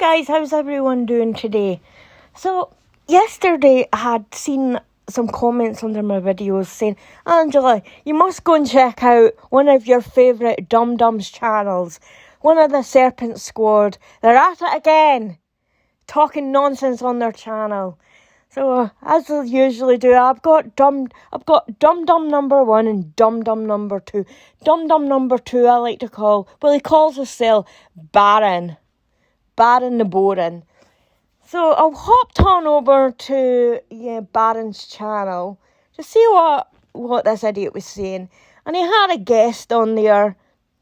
guys, how's everyone doing today? So, yesterday I had seen some comments under my videos saying, Angela, you must go and check out one of your favourite Dum Dums channels, one of the Serpent Squad. They're at it again, talking nonsense on their channel. So, as I usually do, I've got Dum Dum number 1 and Dum Dum number 2. Dum Dum number 2 I like to call, well, he calls himself Baron the Boring. So I hopped on over to Baron's channel to see what this idiot was saying. And he had a guest on there.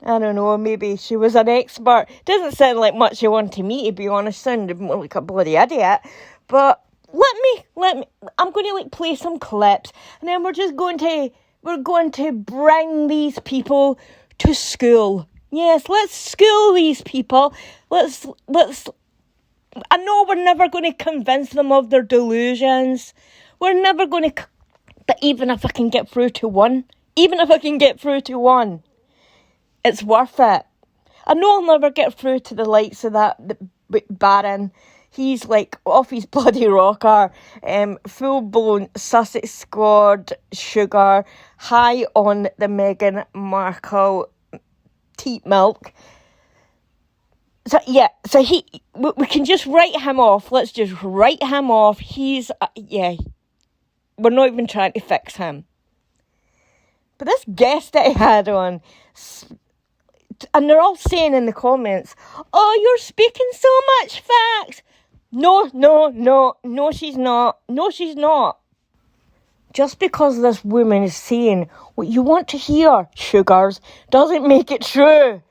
I don't know, maybe she was an expert. Doesn't sound like much you wanted me, to be honest. Sounded more like a bloody idiot. But let me, I'm going to play some clips. And then we're going to bring these people to school. Yes, let's school these people. Let's. I know we're never going to convince them of their delusions. We're never going to. But even if I can get through to one, it's worth it. I know I'll never get through to the likes of that Baron. He's like off his bloody rocker, full blown Sussex Squad sugar, high on the Meghan Markle teat milk. So we can just write him off. Let's just write him off. He's, we're not even trying to fix him. But this guest that I had on, and they're all saying in the comments, oh, you're speaking so much facts. No, she's not. No, she's not. Just because this woman is saying what you want to hear, sugars, doesn't make it true.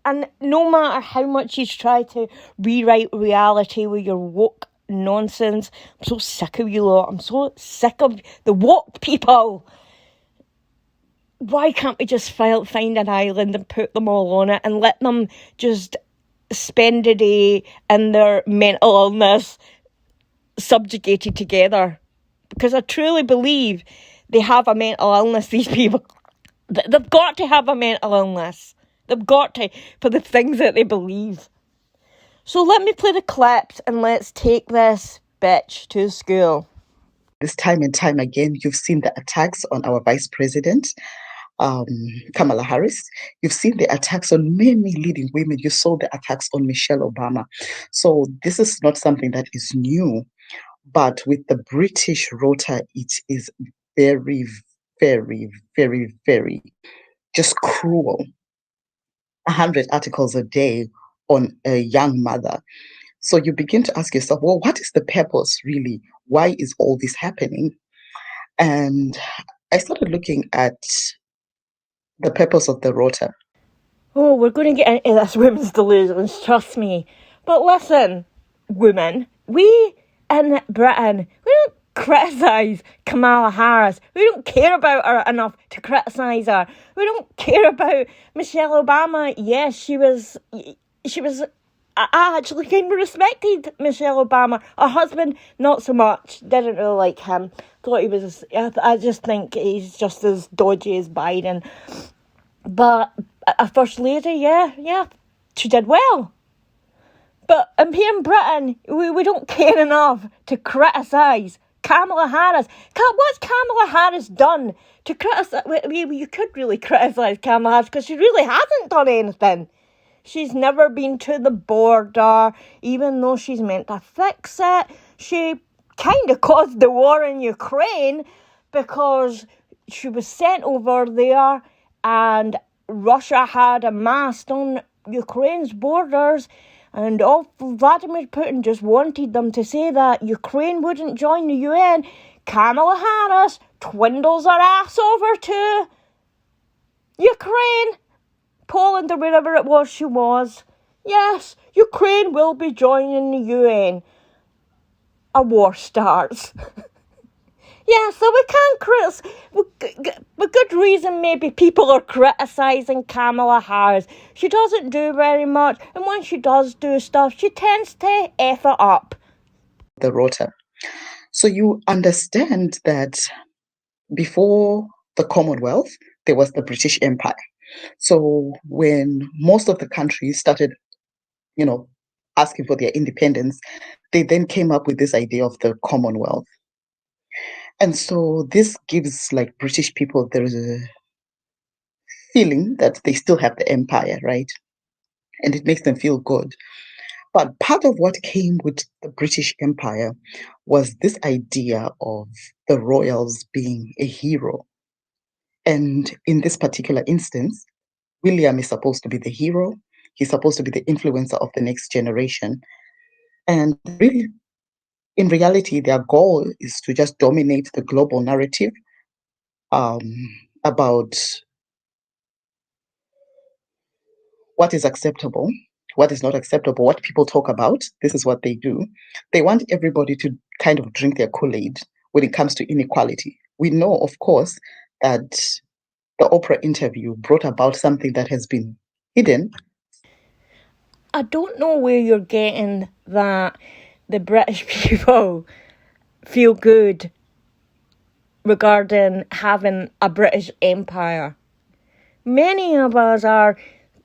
And no matter how much you try to rewrite reality with your woke nonsense, I'm so sick of you lot. I'm so sick of the woke people. Why can't we just find an island and put them all on it and let them just spend a day in their mental illness subjugated together? Because I truly believe they have a mental illness, these people. They've got to have a mental illness. They've got to, for the things that they believe. So let me play the clips and let's take this bitch to school. This time and time again, you've seen the attacks on our Vice President, Kamala Harris. You've seen the attacks on many leading women. You saw the attacks on Michelle Obama. So this is not something that is new. But with the British rota, it is very, very, very, very just cruel. 100 articles a day on a young mother. So you begin to ask yourself, well, what is the purpose really? Why is all this happening? And I started looking at the purpose of the rota. Oh, we're going to get into this women's delusions, trust me. But listen, women, we in Britain, we don't criticise Kamala Harris. We don't care about her enough to criticise her. We don't care about Michelle Obama. Yes, she was. I actually kind of respected Michelle Obama. Her husband, not so much. Didn't really like him. Thought he was. I just think he's just as dodgy as Biden. But a first lady, yeah, she did well. But here in Britain, we don't care enough to criticise Kamala Harris. What's Kamala Harris done to criticise? You could really criticise Kamala Harris because she really hasn't done anything. She's never been to the border, even though she's meant to fix it. She kind of caused the war in Ukraine because she was sent over there and Russia had amassed on Ukraine's borders. And Vladimir Putin just wanted them to say that Ukraine wouldn't join the UN. Kamala Harris twindles her ass over to Ukraine, Poland or wherever it was she was. Yes, Ukraine will be joining the UN. A war starts. Yeah, so we can't criticise. With good reason, maybe people are criticising Kamala Harris. She doesn't do very much, and when she does do stuff, she tends to F it up. The rota. So you understand that before the Commonwealth, there was the British Empire. So when most of the countries started, asking for their independence, they then came up with this idea of the Commonwealth. And so this gives like British people, there is a feeling that they still have the empire, right? And it makes them feel good. But part of what came with the British Empire was this idea of the royals being a hero. And in this particular instance, William is supposed to be the hero. He's supposed to be the influencer of the next generation. And really, in reality, their goal is to just dominate the global narrative um, about what is acceptable, what is not acceptable, what people talk about. This is what they do. They want everybody to kind of drink their Kool-Aid when it comes to inequality. We know, of course, that the Oprah interview brought about something that has been hidden. I don't know where you're getting that the British people feel good regarding having a British Empire. Many of us are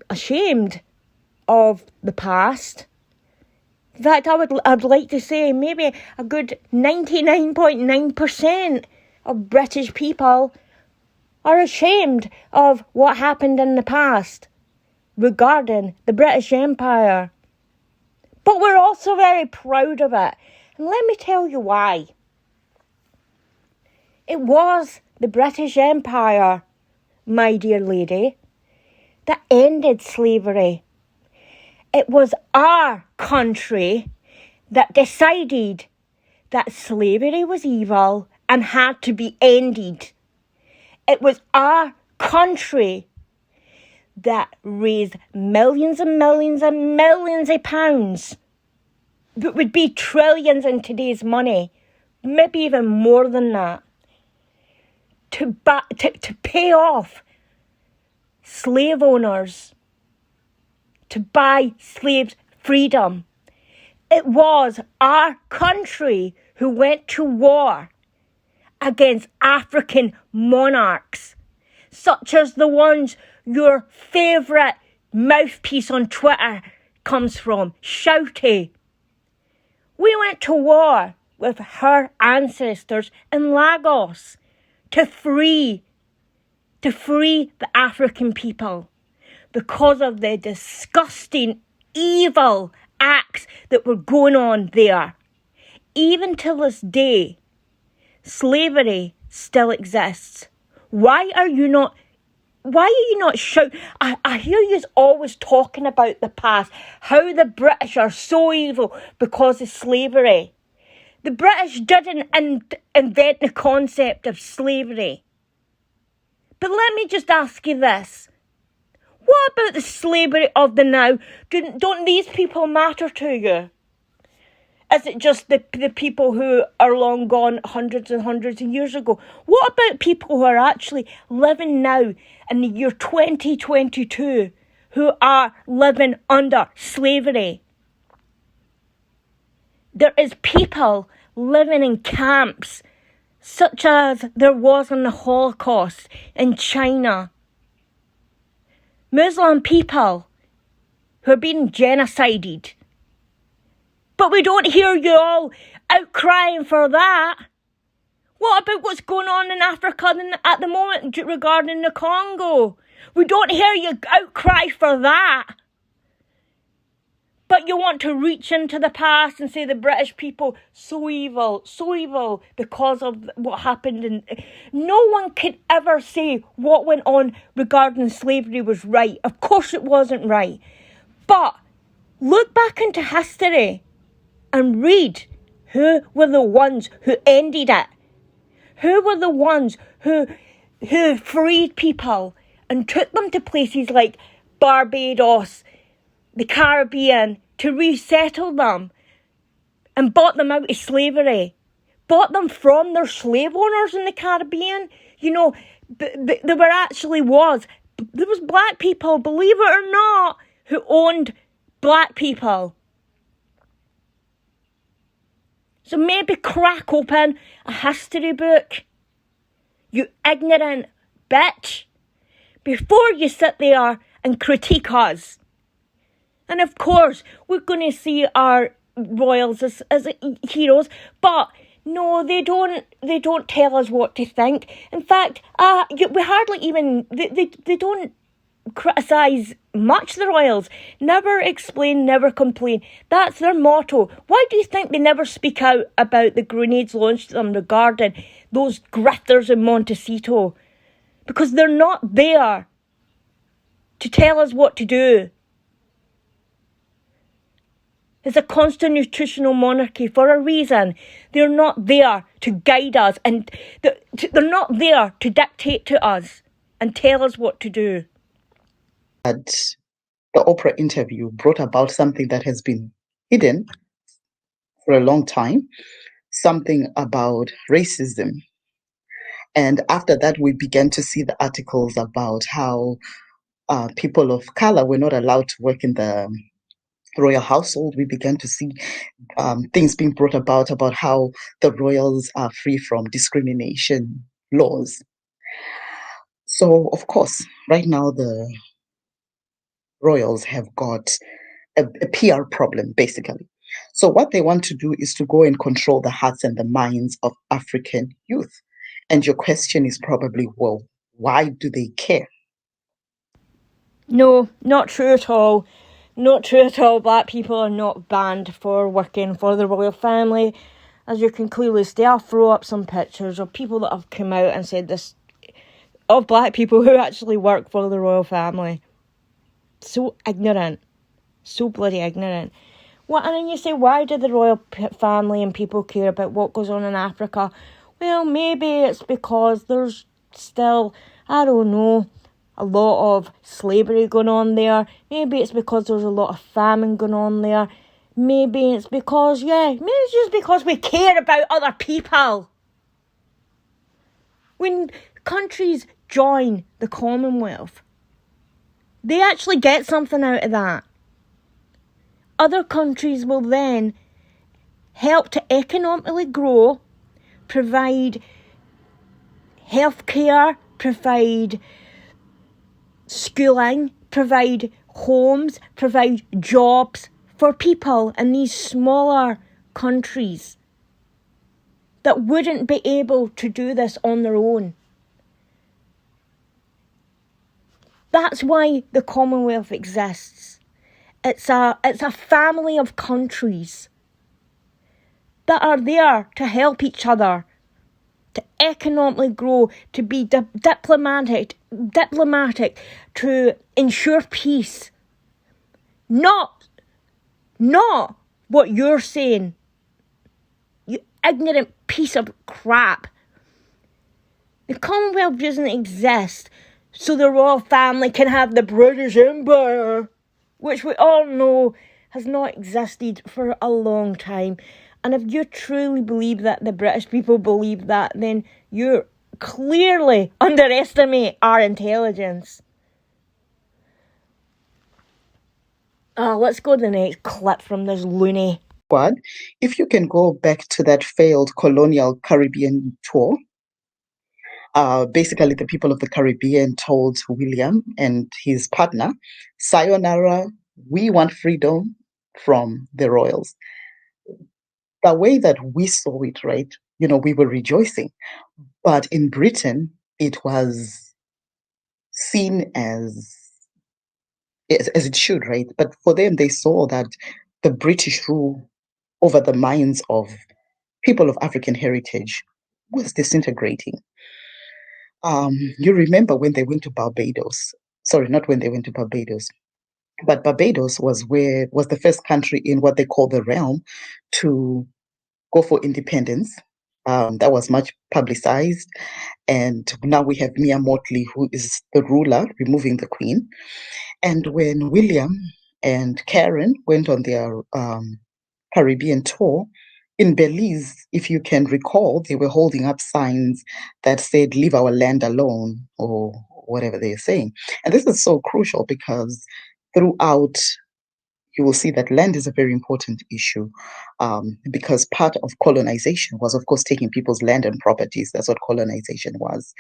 ashamed of the past. In fact, I'd like to say maybe a good 99.9% of British people are ashamed of what happened in the past regarding the British Empire. But we're also very proud of it. And let me tell you why. It was the British Empire, my dear lady, that ended slavery. It was our country that decided that slavery was evil and had to be ended. It was our country that raised millions and millions and millions of pounds that would be trillions in today's money, maybe even more than that, to pay off slave owners, to buy slaves freedom. It was our country who went to war against African monarchs, such as the ones your favourite mouthpiece on Twitter comes from, Shouty. We went to war with her ancestors in Lagos to free the African people because of the disgusting, evil acts that were going on there. Even till this day, slavery still exists. Why are you not shouting? I hear you always talking about the past, how the British are so evil because of slavery. The British didn't invent the concept of slavery. But let me just ask you this. What about the slavery of the now? Don't these people matter to you? Is it just the people who are long gone hundreds and hundreds of years ago? What about people who are actually living now in the year 2022 who are living under slavery? There is people living in camps such as there was in the Holocaust in China. Muslim people who are being genocided. But we don't hear you all outcrying for that. What about what's going on in Africa at the moment regarding the Congo? We don't hear you outcry for that. But you want to reach into the past and say the British people, so evil because of what happened. No one can ever say what went on regarding slavery was right. Of course it wasn't right. But look back into history and read who were the ones who ended it. Who were the ones who freed people and took them to places like Barbados, the Caribbean, to resettle them and bought them out of slavery. Bought them from their slave owners in the Caribbean. You know, there was black people, believe it or not, who owned black people. So maybe crack open a history book, you ignorant bitch, before you sit there and critique us. And of course, we're going to see our royals as heroes, but no, they don't. They don't tell us what to think. In fact, we hardly even they don't criticise much the royals. Never explain, never complain. That's their motto. Why do you think they never speak out about the grenades launched at them regarding those grifters in Montecito? Because they're not there to tell us what to do. It's a constitutional monarchy for a reason. They're not there to guide us, and they're not there to dictate to us and tell us what to do. But the Oprah interview brought about something that has been hidden for a long time, something about racism. And after that, we began to see the articles about how people of color were not allowed to work in the royal household. We began to see things being brought about how the royals are free from discrimination laws. So, of course, right now the royals have got a PR problem, basically. So, what they want to do is to go and control the hearts and the minds of African youth. And your question is probably, well, why do they care? No, not true at all. Not true at all. Black people are not banned for working for the royal family. As you can clearly see, I'll throw up some pictures of people that have come out and said this, of black people who actually work for the royal family. So ignorant. So bloody ignorant. What? And then you say, why do the royal family and people care about what goes on in Africa? Well, maybe it's because there's still, I don't know, a lot of slavery going on there. Maybe it's because there's a lot of famine going on there. Maybe it's because, maybe it's just because we care about other people. When countries join the Commonwealth, they actually get something out of that. Other countries will then help to economically grow, provide healthcare, provide schooling, provide homes, provide jobs for people in these smaller countries that wouldn't be able to do this on their own. That's why the Commonwealth exists. It's a family of countries that are there to help each other, to economically grow, to be diplomatic, to ensure peace. Not what you're saying, you ignorant piece of crap. The Commonwealth doesn't exist so the royal family can have the British Empire, which we all know has not existed for a long time. And if you truly believe that the British people believe that, then you clearly underestimate our intelligence. Let's go to the next clip from this loony. Squad, if you can go back to that failed colonial Caribbean tour, basically the people of the Caribbean told William and his partner, sayonara, we want freedom from the royals. The way that we saw it, right, we were rejoicing. But in Britain, it was seen as it should, right? But for them, they saw that the British rule over the minds of people of African heritage was disintegrating. You remember when they went to Barbados? Sorry, not when they went to Barbados, but Barbados was the first country in what they call the realm to go for independence. That was much publicized, and now we have Mia Motley, who is the ruler, removing the queen. And when William and Karen went on their Caribbean tour, in Belize, if you can recall, they were holding up signs that said, leave our land alone, or whatever they're saying. And this is so crucial because throughout, you will see that land is a very important issue, because part of colonization was, of course, taking people's land and properties. That's what colonization was.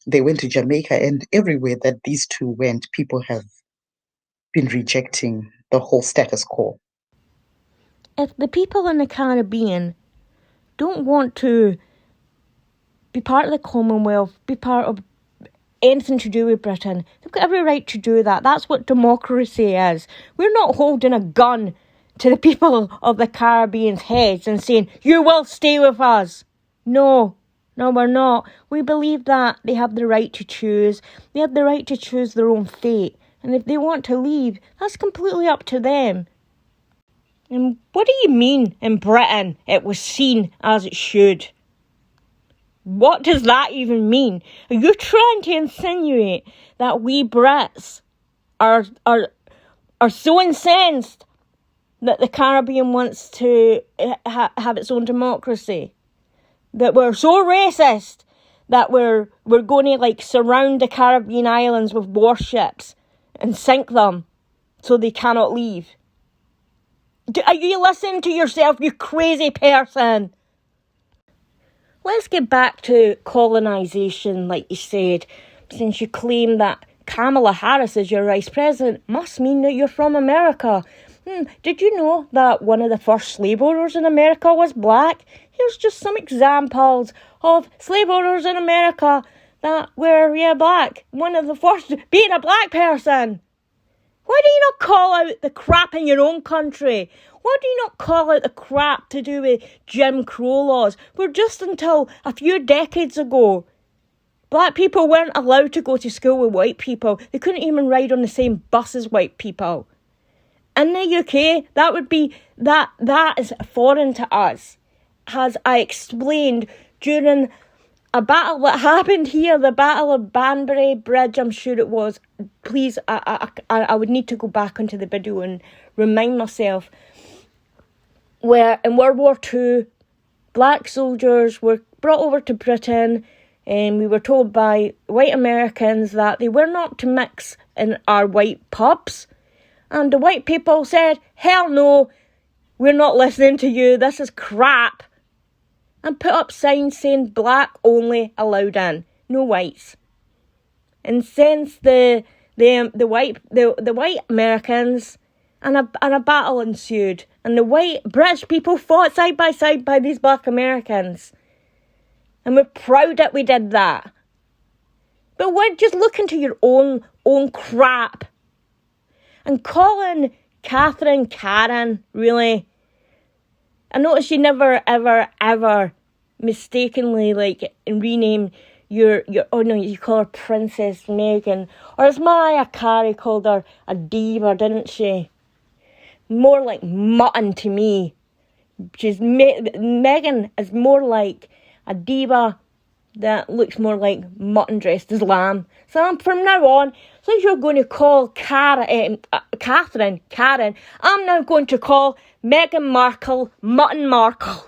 They went to Jamaica, and everywhere that these two went, people have been rejecting the whole status quo. If the people in the Caribbean don't want to be part of the Commonwealth, be part of anything to do with Britain, they've got every right to do that. That's what democracy is. We're not holding a gun to the people of the Caribbean's heads and saying, you will stay with us. No, we're not. We believe that they have the right to choose. They have the right to choose their own fate. And if they want to leave, that's completely up to them. And what do you mean in Britain it was seen as it should? What does that even mean? Are you trying to insinuate that we Brits are so incensed that the Caribbean wants to have its own democracy? That we're so racist that we're going to surround the Caribbean islands with warships and sink them so they cannot leave? Are you listening to yourself, you crazy person? Let's get back to colonisation, like you said. Since you claim that Kamala Harris is your vice president, must mean that you're from America. Did you know that one of the first slave owners in America was black? Here's just some examples of slave owners in America that were, black. One of the first being a black person. Why do you not call out the crap in your own country? Why do you not call out the crap to do with Jim Crow laws? Where just until a few decades ago, black people weren't allowed to go to school with white people. They couldn't even ride on the same bus as white people. In the UK, that is foreign to us. As I explained during a battle that happened here, the Battle of Banbury Bridge, I'm sure it was. Please, I would need to go back onto the video and remind myself. Where in World War II, black soldiers were brought over to Britain, and we were told by white Americans that they were not to mix in our white pubs. And the white people said, hell no, we're not listening to you, this is crap. And put up signs saying black only allowed in, no whites. And since the white Americans and a battle ensued, and the white British people fought side by these black Americans. And we're proud that we did that. But we're just looking to your own crap. And calling Catherine Karen, really? I noticed you never, ever mistakenly rename you call her Princess Megan. Or as Mariah Carey called her, a diva, didn't she? More like mutton to me. Megan is more like a diva that looks more like mutton dressed as lamb. So from now on, since you're going to call Catherine Karen, I'm now going to call Meghan Markle Mutton Markle.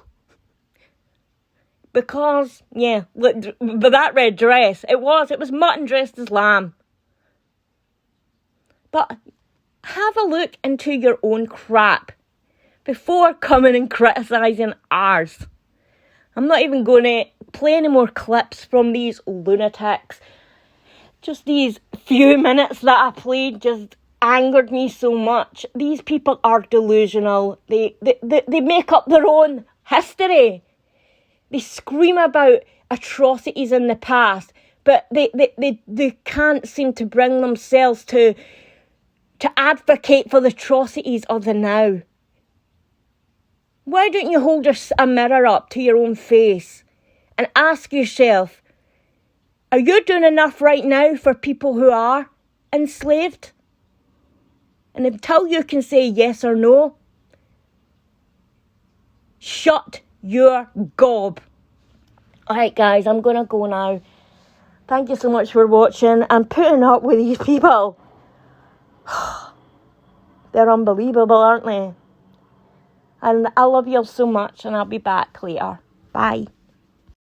Because, with that red dress, it was mutton dressed as lamb. But have a look into your own crap before coming and criticising ours. I'm not even going to play any more clips from these lunatics. Just these few minutes that I played just angered me so much. These people are delusional. They make up their own history. They scream about atrocities in the past, but they can't seem to bring themselves to advocate for the atrocities of the now. Why don't you hold a mirror up to your own face and ask yourself, are you doing enough right now for people who are enslaved? And until you can say yes or no, shut your gob. Alright guys, I'm going to go now. Thank you so much for watching and putting up with these people. They're unbelievable, aren't they? And I love you all so much, and I'll be back later. Bye.